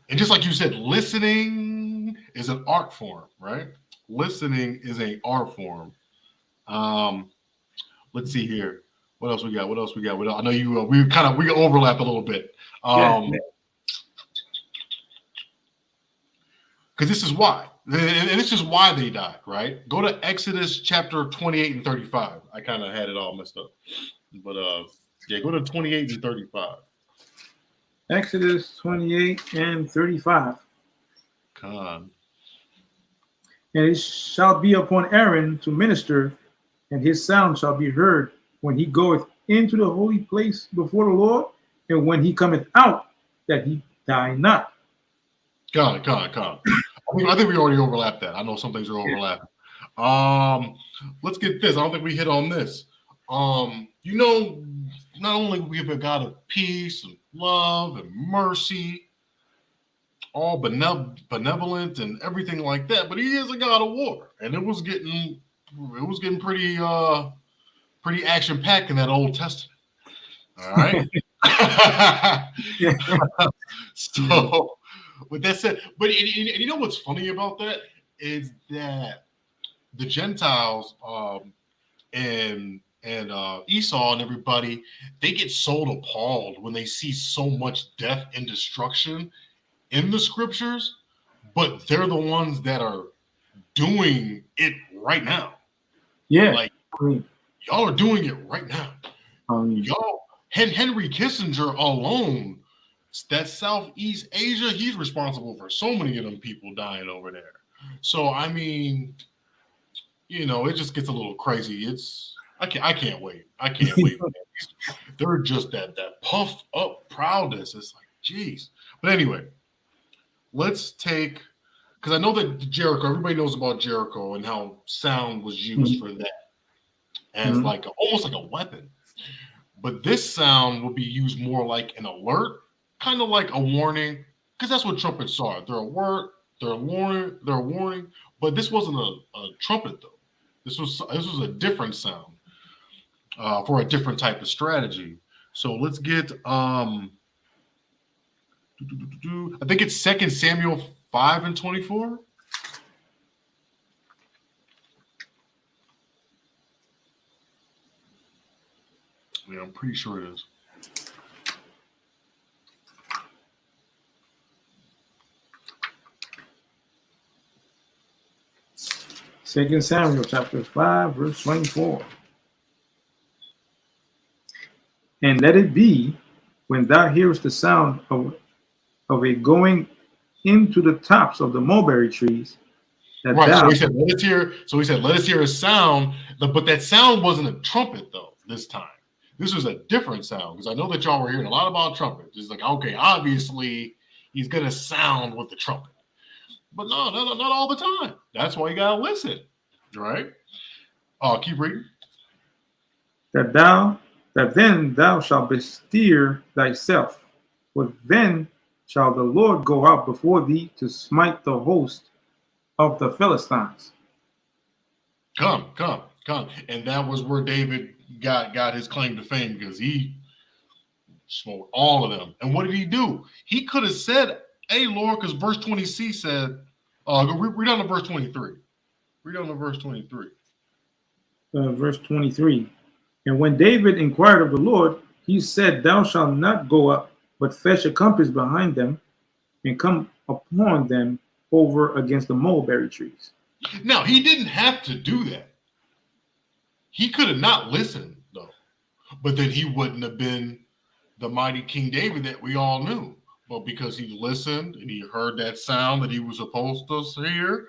And just like you said, listening is an art form, right? Listening is an art form. Let's see here. What else we got? I know you. We overlap a little bit. Because this is why, and this is why they died, right? Go to Exodus chapter 28 and 35. I kind of had it all messed up, but go to 28 and 35. Exodus 28 and 35. Con. And it shall be upon Aaron to minister, and his sound shall be heard when he goeth into the holy place before the Lord, and when he cometh out, that he die not. Con. I think we already overlapped that. I know some things are overlapping. Let's get this. I don't think we hit on this. Not only we have a God of peace and love and mercy, all benevolent and everything like that, but he is a God of war, and it was getting pretty pretty action packed in that Old Testament. All right. So, with that said, but and you know what's funny about that is that the Gentiles and Esau and everybody, they get so appalled when they see so much death and destruction in the scriptures, but they're the ones that are doing it right now. Yeah. Like, y'all are doing it right now. Y'all, Henry Kissinger alone, that Southeast Asia, he's responsible for so many of them people dying over there. So, I mean, you know, it just gets a little crazy. I can't wait. I can't wait. They're just that puffed up proudness. It's like, geez. But anyway, let's take, because I know that Jericho, everybody knows about Jericho and how sound was used for that as like almost like a weapon. But this sound will be used more like an alert, kind of like a warning, because that's what trumpets are. They're alert, they're a warning. But this wasn't a trumpet though. This was a different sound for a different type of strategy. So let's get I think it's 2 Samuel 5:24. Yeah, I'm pretty sure it is. Second Samuel chapter 5, verse 24. And let it be, when thou hearest the sound of a going into the tops of the mulberry trees, that right. thou... So he said, let us hear. So he said, let us hear a sound. But that sound wasn't a trumpet though. This time, this was a different sound, because I know that y'all were hearing a lot about trumpets. It's like, okay, obviously he's gonna sound with the trumpet, but no, not all the time. That's why you gotta listen, right? Keep reading. That then thou shalt bestir thyself, for then shall the Lord go out before thee to smite the host of the Philistines. Come. And that was where David got his claim to fame, because he smote all of them. And what did he do? He could have said, hey, Lord, because verse 20c said, read on to verse 23. Read on to verse 23. Verse 23. And when David inquired of the Lord, he said, thou shalt not go up, but fetch a compass behind them, and come upon them over against the mulberry trees. Now, he didn't have to do that. He could have not listened, though. But then he wouldn't have been the mighty King David that we all knew. But because he listened and he heard that sound that he was supposed to hear,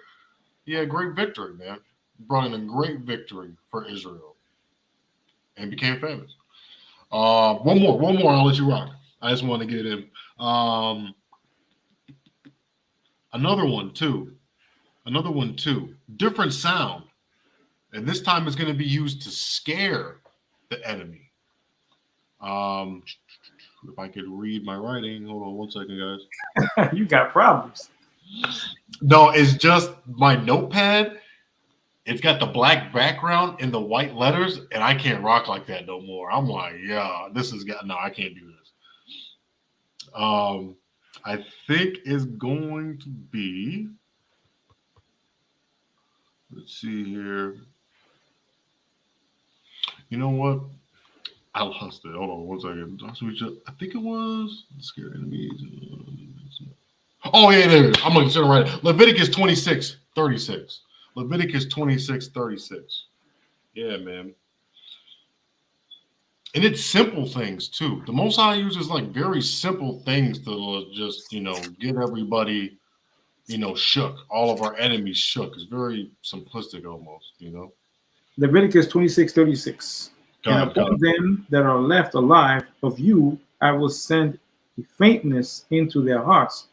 he had great victory, man. Brought in a great victory for Israel and became famous. One more. I'll let you rock. I just want to get it in. Another one too. Different sound. And this time it's going to be used to scare the enemy. If I could read my writing. Hold on 1 second, guys. You got problems. No, it's just my notepad. It's got the black background and the white letters, and I can't rock like that no more. I'm like, yeah, I can't do this. I think it's going to be, let's see here. You know what? I lost it. Hold on 1 second. I think it was scare enemies. Oh, yeah, there it is. I'm going to right. Leviticus 26:36. Leviticus 26:36. Yeah, man. And it's simple things too. The Most High uses like very simple things to just, get everybody, shook. All of our enemies shook. It's very simplistic almost, Leviticus 26:36. And upon them that are left alive of you, I will send a faintness into their hearts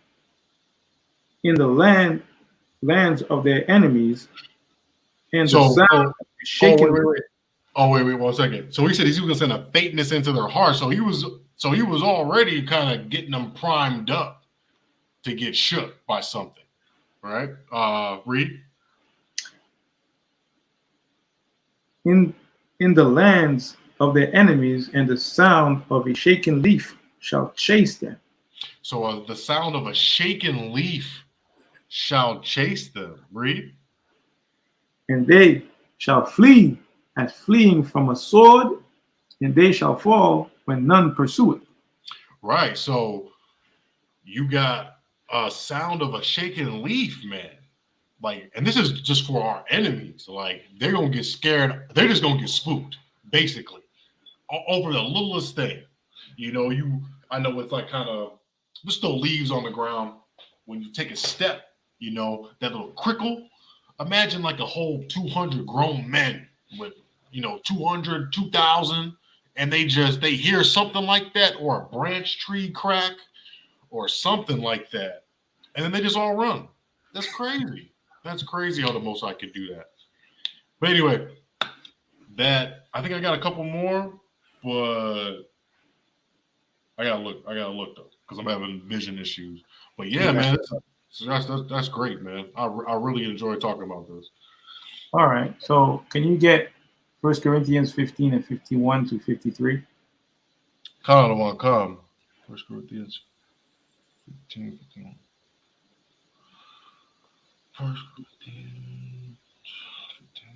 in the lands of their enemies, and the sound of shaking. Wait 1 second. So he said he's going to send a faintness into their hearts. So he was already kind of getting them primed up to get shook by something, right? Read. In in the lands of their enemies, and the sound of a shaken leaf shall chase them. So the sound of a shaken leaf shall chase them. Read. And they shall flee as fleeing from a sword, and they shall fall when none pursue it. Right. So you got a sound of a shaken leaf, man. Like, and this is just for our enemies. Like, they're gonna get scared. They're just gonna get spooked, basically, over the littlest thing. You know, I know it's like kind of just the leaves on the ground. When you take a step, you know, that little crickle. Imagine like a whole 200 grown men with, 200, 2,000, and they hear something like that, or a branch tree crack, or something like that, and then they just all run. That's crazy. That's crazy how the Most High could do that. But anyway, I think I got a couple more, but I gotta look though, because I'm having vision issues. But yeah, man, that's great, man. I really enjoy talking about this. All right. So can you get 1 Corinthians 15 and 51 to 53? Kind of want to come. 1 Corinthians 15, 51. 1 Corinthians 15,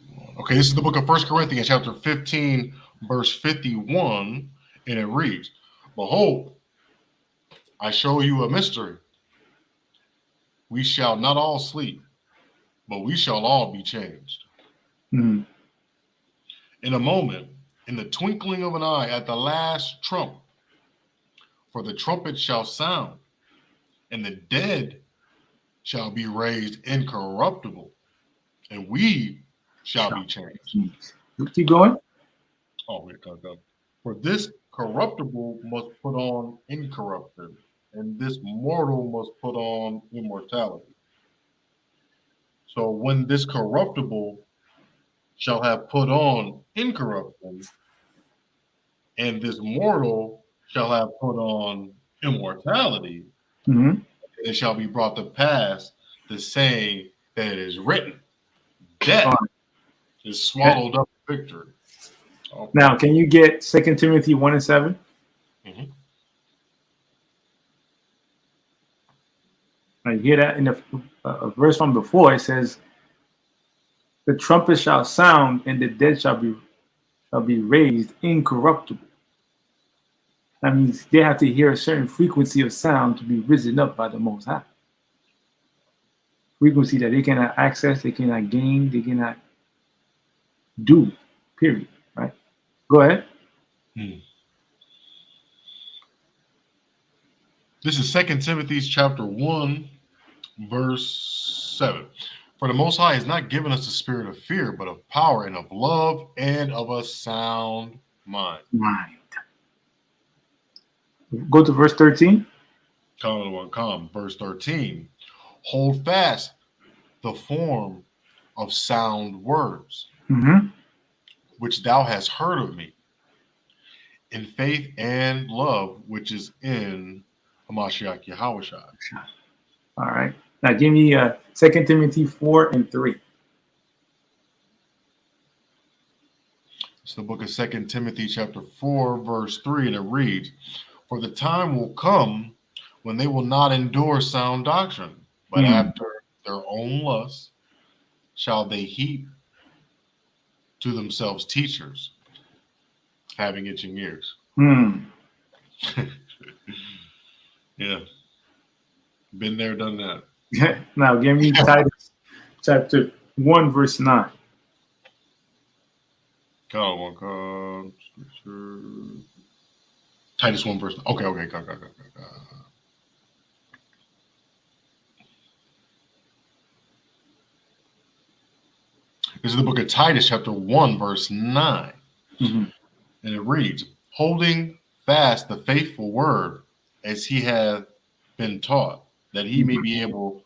51. Okay, this is the book of 1 Corinthians, chapter 15, verse 51, and it reads, "Behold, I show you a mystery. We shall not all sleep, but we shall all be changed. Mm-hmm. In a moment, in the twinkling of an eye, at the last trump. For the trumpet shall sound, and the dead shall be raised incorruptible, and we shall be changed." Keep going. Oh, wait, go. "For this corruptible must put on incorruptible, and this mortal must put on immortality. So when this corruptible shall have put on incorruptible, and this mortal shall have put on immortality, Mm-hmm. it shall be brought to pass the saying that it is written, death is swallowed up in victory." Okay. Now, can you get 2 Timothy 1 and 7? Mm-hmm. I hear that in a verse from before. It says, "The trumpet shall sound, and the dead shall be raised incorruptible." That means they have to hear a certain frequency of sound to be risen up by the Most High. Frequency that they cannot access, they cannot gain, they cannot do, period. Right? Go ahead. This is 2 Timothy chapter 1, verse 7. "For the Most High has not given us the spirit of fear, but of power and of love and of a sound mind." Go to verse 13. Verse 13. "Hold fast the form of sound words, Mm-hmm. which thou hast heard of me, in faith and love, which is in Hamashiach Yahushua." All right. Now give me 2 Timothy 4 and 3. It's the book of 2 Timothy chapter 4, verse 3, and it reads, "For the time will come when they will not endure sound doctrine, but after their own lusts shall they heap to themselves teachers, having itching ears." Yeah. Been there, done that. Now give me Titus chapter 1, verse 9. Titus 1 verse. Okay. Go. This is the book of Titus, chapter 1, verse 9. Mm-hmm. And it reads, "Holding fast the faithful word as he hath been taught, that he may be able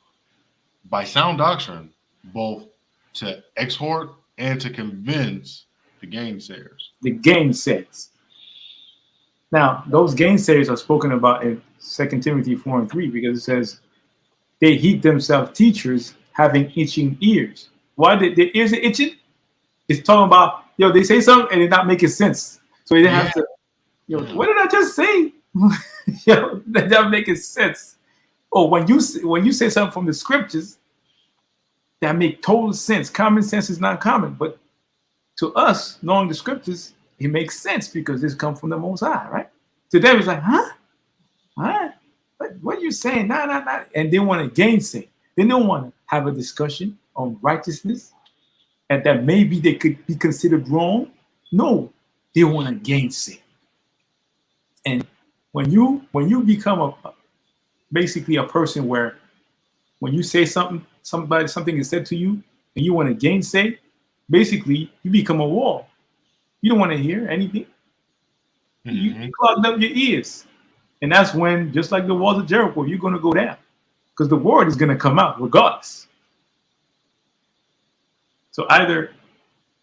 by sound doctrine both to exhort and to convince the gainsayers." The gainsayers. Now, those gainsayers are spoken about in 2 Timothy 4 and 3, because it says they heap themselves teachers having itching ears. Why did their ears are itching? It's talking about, they say something and it's not making sense. So they Yeah. have to, what did I just say? That's not making sense. Or when you say something from the scriptures that make total sense. Common sense is not common, but to us, knowing the scriptures, it makes sense because this comes from the Most High, right? To them, it's like, huh? Huh? What are you saying? Nah. And they want to gainsay. They don't want to have a discussion on righteousness and that maybe they could be considered wrong. No, they want to gainsay. And when you become basically a person where when you say something is said to you and you want to gainsay, basically you become a wall. You don't want to hear anything. You clogged up your ears. And that's when, just like the walls of Jericho, you're going to go down because the word is going to come out regardless. So either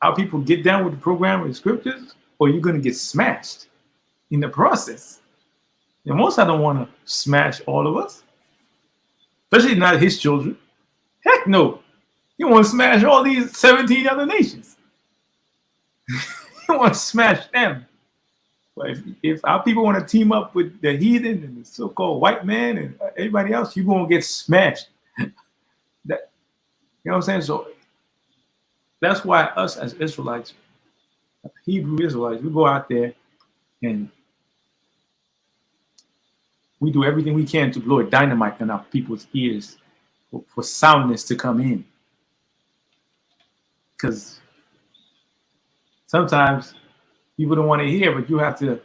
our people get down with the program of the scriptures or you're going to get smashed in the process. And most I don't want to smash all of us, especially not his children. Heck no. You want to smash all these 17 other nations. You want to smash them. But if our people want to team up with the heathen and the so-called white man and everybody else, you're going to get smashed. You know what I'm saying? So that's why us as Israelites, Hebrew Israelites, we go out there and we do everything we can to blow a dynamite in our people's ears for soundness to come in. Because sometimes people don't want to hear, but you have to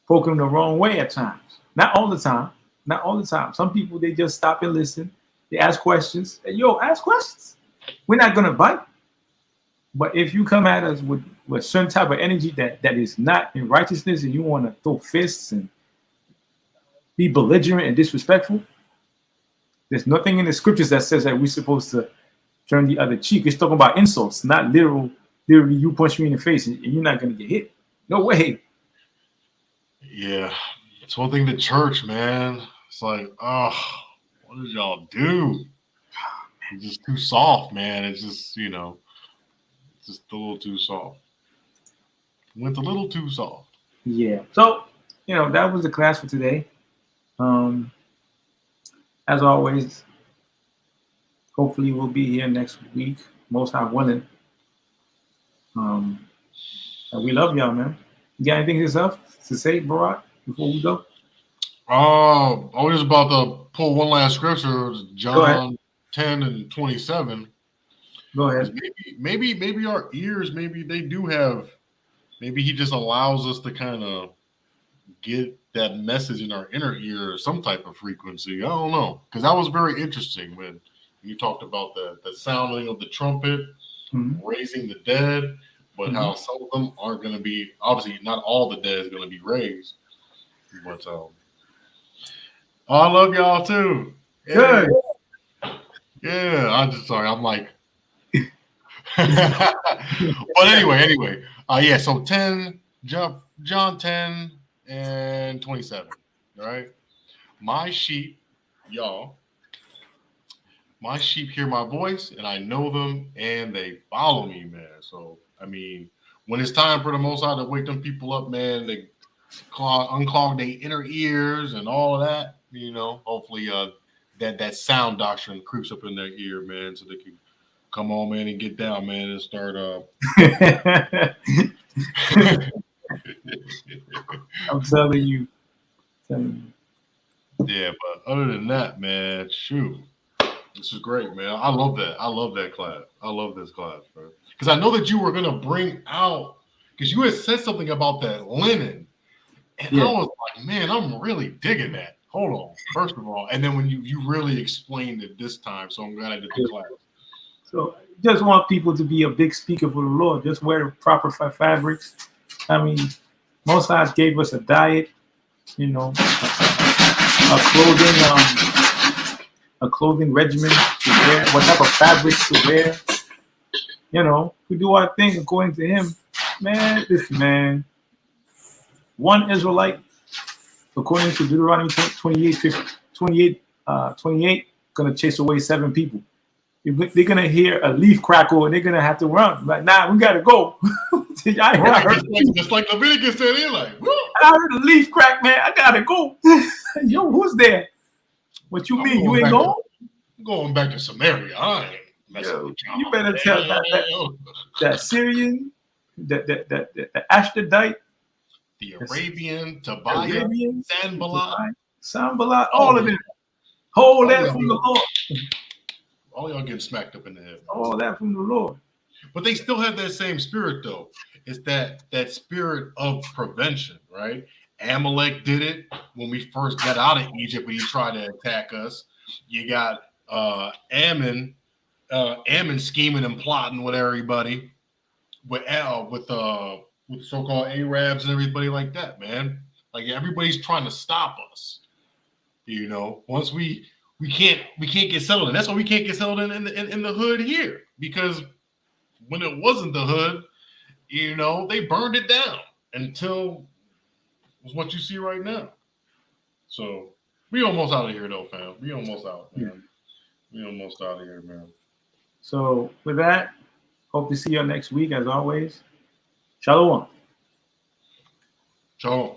poke them the wrong way at times. Not all the time. Not all the time. Some people, they just stop and listen. They ask questions. Ask questions. We're not going to bite. But if you come at us with certain type of energy that is not in righteousness and you want to throw fists and be belligerent and disrespectful, there's nothing in the scriptures that says that we're supposed to turn the other cheek. It's talking about insults, not literally you punch me in the face and you're not going to get hit. No way. Yeah. It's one thing to church, man. It's like, oh, what did y'all do? It's just too soft, man. It's just, just a little too soft. Went a little too soft. Yeah. So, that was the class for today. As always, hopefully we'll be here next week, most high willing. We love y'all, man. You got anything to say, Barack, before we go? I was just about to pull one last scripture, John 10 and 27. Go ahead. Maybe our ears, maybe they do have, maybe he just allows us to kind of get that message in our inner ear or some type of frequency. I don't know. Because that was very interesting when you talked about the sounding of the trumpet, raising the dead, but how some of them aren't going to be, obviously not all the dead is going to be raised. But I love y'all too. Good. Yeah, I'm like, but anyway, yeah. So 10, John 10 and 27. All right, my sheep hear my voice, and I know them, and they follow me, man. So I mean, when it's time for the Most High to wake them people up, man, they unclog their inner ears and all of that. Hopefully, that sound doctrine creeps up in their ear, man, so they can come on, man, and get down, man, and start. I'm telling you. Yeah, but other than that, man, shoot, this is great, man. I love that. I love that class. I love this class, man, because I know that you were gonna bring out, because you had said something about that linen, and I was like, man, I'm really digging that. Hold on, first of all, and then when you really explained it this time, so I'm glad I did the class. So just want people to be a big speaker for the Lord. Just wear proper fabrics. I mean, Most High gave us a diet, a clothing regimen to wear, what type of fabrics to wear. We do our thing according to Him. Man, one Israelite, according to Deuteronomy 28, gonna chase away 7 people. they're gonna hear a leaf crackle and they're gonna have to run. Like, nah, we gotta go. I heard just like Leviticus said, he like, woo! I heard a leaf crack, man. I gotta go. Yo, who's there? What you mean? You ain't going? Going back to Samaria. I ain't messing with y'all. You better tell that Syrian, the Ashdodite, the Arabian, Tobiah, Sanballat, all of them. Hold that from the Lord. All y'all getting smacked up in the head. All that from the Lord. But they still have that same spirit, though. It's that spirit of prevention, right? Amalek did it when we first got out of Egypt when he tried to attack us. You got Ammon scheming and plotting with everybody, with so-called Arabs and everybody like that, man. Like everybody's trying to stop us. You know, once we can't get settled in. That's why we can't get settled in the hood here, because when it wasn't the hood, you know, they burned it down until what you see right now. So we almost out of here though, fam. We almost out, man. We almost out of here, man. So with that, hope to see you next week as always. Shalawam. Shalom.